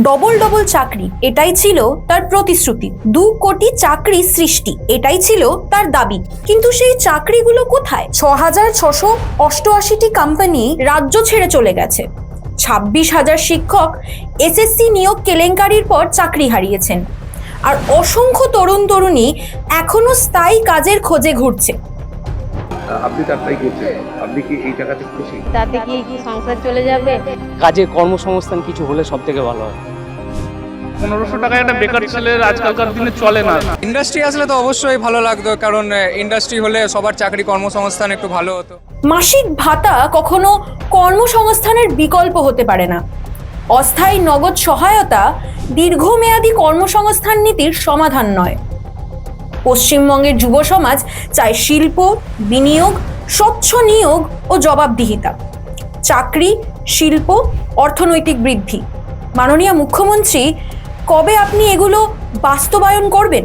Double double চাকরি এটাই ছিল তার প্রতিশ্রুতি। 2 কোটি চাকরি সৃষ্টি এটাই ছিল তার দাবি। কিন্তু সেই চাকরিগুলো কোথায়? 6,688টি কোম্পানি রাজ্য ছেড়ে চলে গেছে। 26,000 শিক্ষক এসএসসি নিয়োগ কেলেঙ্কারির পর চাকরি হারিয়েছেন। আর অসংখ্য তরুণ তরুণী এখনো স্থায়ী কাজের খোঁজে ঘুরছে। আপনি তো অ্যাপ্লাই করছেন, আপনি কি এই টাকাতে খুশি? তাতে কি সংসার চলে যাবে? কাজে কর্মসংস্থান কিছু হলে সব থেকে ভালো হয়। 1500 টাকায় একটা বেকার ছেলের আজকালকার দিনে চলে না। ইন্ডাস্ট্রি আসলে তো অবশ্যই ভালো লাগতো, কারণ ইন্ডাস্ট্রি হলে সবার চাকরি কর্মসংস্থান একটু ভালো হতো। মাসিক ভাতা কখনো কর্মসংস্থানের বিকল্প হতে পারে না। অস্থায়ী নগদ সহায়তা দীর্ঘমেয়াদী কর্মসংস্থান নীতির সমাধান নয়। পশ্চিমবঙ্গের যুব সমাজ চায় শিল্প, বিনিয়োগ, স্বচ্ছ নিয়োগ ও জবাবদিহিতা। চাকরি, শিল্প, অর্থনৈতিক বৃদ্ধি। মাননীয় মুখ্যমন্ত্রী, কবে আপনি এগুলো বাস্তবায়ন করবেন?